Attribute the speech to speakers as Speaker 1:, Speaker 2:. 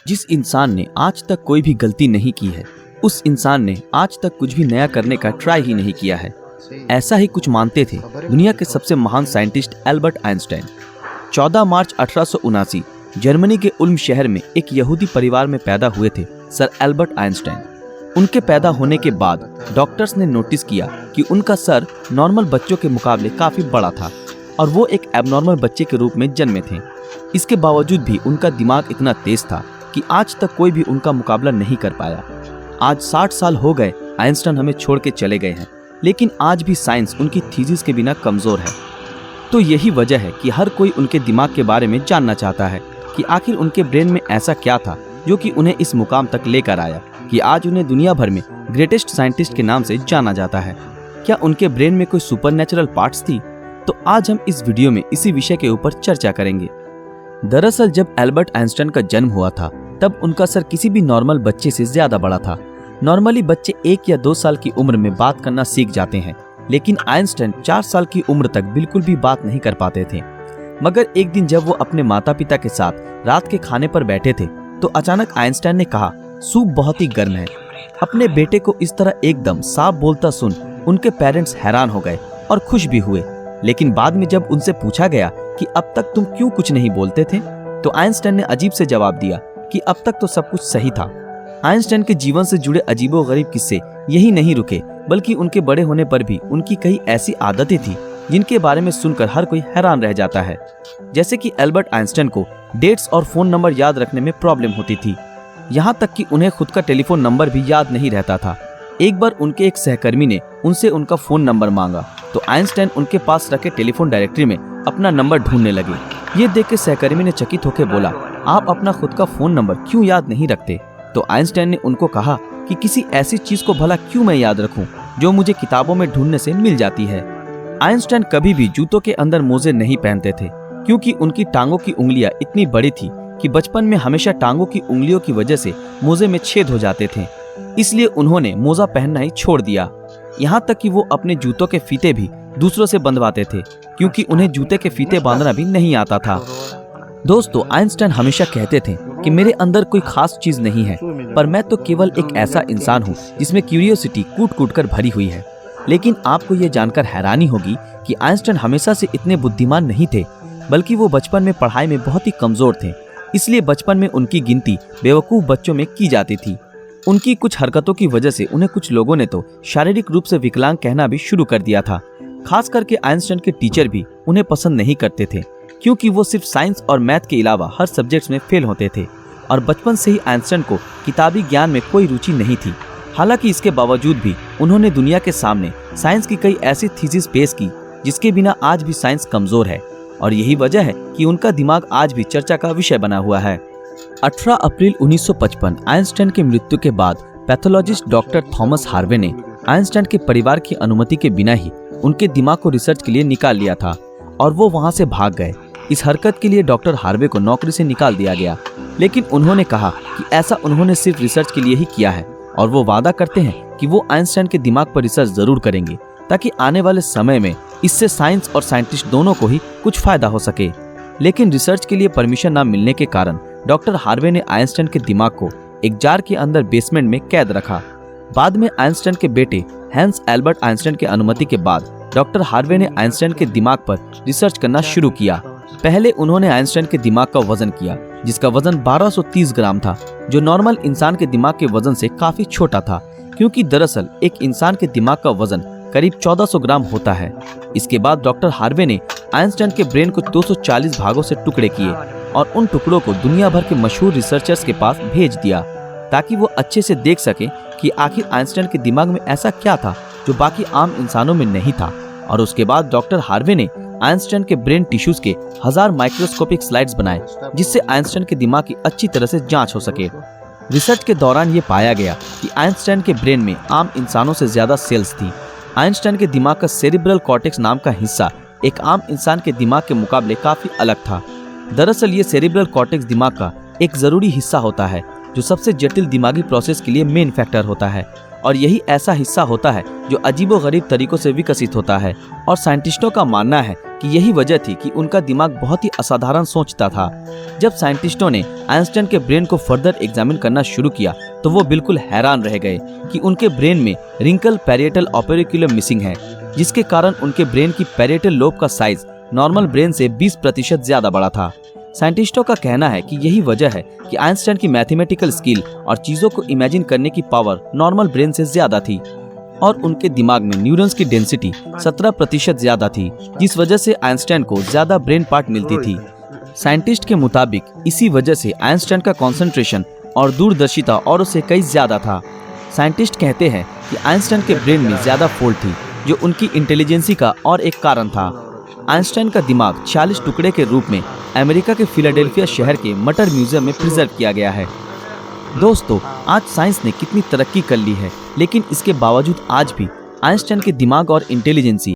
Speaker 1: जिस इंसान ने आज तक कोई भी गलती नहीं की है, उस इंसान ने आज तक कुछ भी नया करने का ट्राई ही नहीं किया है। ऐसा ही कुछ मानते थे दुनिया के सबसे महान साइंटिस्ट एल्बर्ट आइंस्टाइन। 14 मार्च 1879 जर्मनी के उल्म शहर में एक यहूदी परिवार में पैदा हुए थे सर एल्बर्ट आइंस्टाइन। उनके पैदा होने के बाद डॉक्टर्स ने नोटिस किया कि उनका सर नॉर्मल बच्चों के मुकाबले काफी बड़ा था और वो एक एबनॉर्मल बच्चे के रूप में जन्मे थे। इसके बावजूद भी उनका दिमाग इतना तेज था कि आज तक कोई भी उनका मुकाबला नहीं कर पाया। आज 60 साल हो गए आइंस्टाइन हमें छोड़ के चले गए हैं, लेकिन आज भी साइंस उनकी थीसिस के बिना कमजोर है। तो यही वजह है कि हर कोई उनके दिमाग के बारे में जानना चाहता है कि आखिर उनके ब्रेन में ऐसा क्या था जो कि उन्हें इस मुकाम तक लेकर आया कि आज उन्हें दुनिया भर में ग्रेटेस्ट साइंटिस्ट के नाम से जाना जाता है। क्या उनके ब्रेन में कोई सुपरनैचुरल पार्ट्स थी? तो आज हम इस वीडियो में इसी विषय के ऊपर चर्चा करेंगे। दरअसल जब एल्बर्ट आइंस्टाइन का जन्म हुआ था तब उनका सर किसी भी नॉर्मल बच्चे से ज्यादा बड़ा था। नॉर्मली बच्चे 1 या 2 साल की उम्र में बात करना सीख जाते हैं, लेकिन आइंस्टाइन 4 साल की उम्र तक बिल्कुल भी बात नहीं कर पाते थे। मगर एक दिन जब वो अपने माता पिता के साथ रात के खाने पर बैठे थे तो अचानक आइंस्टाइन ने कहा, सूप बहुत ही गर्म है। अपने बेटे को इस तरह एकदम साफ बोलता सुन उनके पेरेंट्स हैरान हो गए और खुश भी हुए। लेकिन बाद में जब उनसे पूछा गया कि अब तक तुम क्यों कुछ नहीं बोलते थे, तो आइंस्टाइन ने अजीब से जवाब दिया कि अब तक तो सब कुछ सही था। आइंस्टाइन के जीवन से जुड़े अजीबोगरीब किस्से यही नहीं रुके, बल्कि उनके बड़े होने पर भी उनकी कई ऐसी आदतें थी जिनके बारे में सुनकर हर कोई हैरान रह जाता है। जैसे कि एल्बर्ट आइंस्टाइन को डेट्स और फोन नंबर याद रखने में प्रॉब्लम होती थी, यहाँ तक कि उन्हें खुद का टेलीफोन नंबर भी याद नहीं रहता था। एक बार उनके एक सहकर्मी ने उनसे उनका फोन नंबर मांगा तो आइंस्टाइन उनके पास रखे टेलीफोन डायरेक्टरी में अपना नंबर ढूंढने लगे। ये देख के सहकर्मी ने चकित होकर बोला, आप अपना खुद का फोन नंबर क्यों याद नहीं रखते? तो आइंस्टाइन ने उनको कहा कि किसी ऐसी चीज को भला क्यों मैं याद रखूं जो मुझे किताबों में ढूंढने से मिल जाती है। आइंस्टाइन कभी भी जूतों के अंदर मोजे नहीं पहनते थे, क्योंकि उनकी टांगों की उंगलियां इतनी बड़ी थी कि बचपन में हमेशा टांगों की उंगलियों की वजह से मोजे में छेद हो जाते थे। इसलिए उन्होंने मोजा पहनना ही छोड़ दिया। यहाँ तक कि वो अपने जूतों के फीते भी दूसरों से बंधवाते थे, क्योंकि उन्हें जूते के फीते बांधना भी नहीं आता था। दोस्तों, आइंस्टाइन हमेशा कहते थे कि मेरे अंदर कोई खास चीज नहीं है, पर मैं तो केवल एक ऐसा इंसान हूँ जिसमें क्यूरियोसिटी कूट कूट कर भरी हुई है। लेकिन आपको ये जानकर हैरानी होगी कि आइंस्टाइन हमेशा से इतने बुद्धिमान नहीं थे, बल्कि वो बचपन में पढ़ाई में बहुत ही कमजोर थे। इसलिए बचपन में उनकी गिनती बेवकूफ बच्चों में की जाती थी। उनकी कुछ हरकतों की वजह से उन्हें कुछ लोगों ने तो शारीरिक रूप से विकलांग कहना भी शुरू कर दिया था। खास करके आइंस्टाइन के टीचर भी उन्हें पसंद नहीं करते थे, क्योंकि वो सिर्फ साइंस और मैथ के अलावा हर सब्जेक्ट्स में फेल होते थे और बचपन से ही आइंस्टाइन को किताबी ज्ञान में कोई रुचि नहीं थी। हालांकि इसके बावजूद भी उन्होंने दुनिया के सामने साइंस की कई ऐसी थीसिस पेश की जिसके बिना आज भी साइंस कमजोर है, और यही वजह है कि उनका दिमाग आज भी चर्चा का विषय बना हुआ है। 18 अप्रैल 1955 आइंस्टाइन की मृत्यु के बाद पैथोलॉजिस्ट डॉक्टर थॉमस हार्वे ने आइंस्टाइन के परिवार की अनुमति के बिना ही उनके दिमाग को रिसर्च के लिए निकाल लिया था और वो वहां से भाग गए। इस हरकत के लिए डॉक्टर हार्वे को नौकरी से निकाल दिया गया, लेकिन उन्होंने कहा कि ऐसा उन्होंने सिर्फ रिसर्च के लिए ही किया है और वो वादा करते हैं कि वो आइंस्टाइन के दिमाग पर रिसर्च जरूर करेंगे ताकि आने वाले समय में इससे साइंस और साइंटिस्ट दोनों को ही कुछ फायदा हो सके। लेकिन रिसर्च के लिए परमिशन न मिलने के कारण डॉक्टर हार्वे ने आइंस्टाइन के दिमाग को एक जार के अंदर बेसमेंट में कैद रखा। बाद में आइंस्टाइन के बेटे हैंस एल्बर्ट आइंस्टाइन की अनुमति के बाद डॉक्टर हार्वे ने आइंस्टाइन के दिमाग पर रिसर्च करना शुरू किया। पहले उन्होंने आइंस्टाइन के दिमाग का वजन किया, जिसका वजन 1230 ग्राम था, जो नॉर्मल इंसान के दिमाग के वजन से काफी छोटा था, क्योंकि दरअसल एक इंसान के दिमाग का वजन करीब 1400 ग्राम होता है। इसके बाद डॉक्टर हार्वे ने आइंस्टाइन के ब्रेन को 240 भागों से टुकड़े किए और उन टुकड़ों को दुनिया भर के मशहूर रिसर्चर्स के पास भेज दिया ताकि वो अच्छे से देख सके कि आखिर आइंस्टाइन के दिमाग में ऐसा क्या था जो बाकी आम इंसानों में नहीं था। और उसके बाद डॉक्टर हार्वे ने आइंस्टाइन के ब्रेन टिश्यूज के 1000 माइक्रोस्कोपिक स्लाइड्स बनाए, जिससे आइंस्टाइन के दिमाग की अच्छी तरह से जांच हो सके। रिसर्च के दौरान ये पाया गया कि आइंस्टाइन के ब्रेन में आम इंसानों से ज्यादा सेल्स थी। आइंस्टाइन के दिमाग का सेरिब्रल कॉर्टेक्स नाम का हिस्सा एक आम इंसान के दिमाग के मुकाबले काफी अलग था। दरअसल ये सेरिब्रल कॉर्टेक्स दिमाग का एक जरूरी हिस्सा होता है जो सबसे जटिल दिमागी प्रोसेस के लिए मेन फैक्टर होता है और यही ऐसा हिस्सा होता है जो अजीबोगरीब तरीकों से विकसित होता है। और साइंटिस्टों का मानना है कि यही वजह थी कि उनका दिमाग बहुत ही असाधारण सोचता था। जब साइंटिस्टों ने आइंस्टाइन के ब्रेन को फर्दर एग्जामिन करना शुरू किया तो वो बिल्कुल हैरान रह गए कि उनके ब्रेन में रिंकल पैरिएटल ओपेरिकुलम मिसिंग है, जिसके कारण उनके ब्रेन की पैरिएटल लोब का साइज नॉर्मल ब्रेन से 20% ज्यादा बड़ा था। साइंटिस्टों का कहना है कि यही वजह है कि आइंस्टाइन की मैथमेटिकल स्किल और चीजों को इमेजिन करने की पावर नॉर्मल ब्रेन से ज्यादा थी और उनके दिमाग में न्यूरॉन्स की डेंसिटी 17% ज्यादा थी, जिस वजह से आइंस्टाइन को ज्यादा ब्रेन पार्ट मिलती थी। साइंटिस्ट के मुताबिक इसी वजह से आइंस्टाइन का कंसंट्रेशन और दूरदर्शिता और उससे कई ज्यादा था। साइंटिस्ट कहते हैं कि आइंस्टाइन के ब्रेन में ज्यादा फोल्ड थी, जो उनकी इंटेलिजेंसी का और एक कारण था। आइंस्टाइन का दिमाग 40 टुकड़े के रूप में अमेरिका के फिलाडेल्फिया शहर के मटर म्यूजियम में प्रिजर्व किया गया है। दोस्तों, आज साइंस ने कितनी तरक्की कर ली है, लेकिन इसके बावजूद आज भी आइंस्टाइन के दिमाग और इंटेलिजेंसी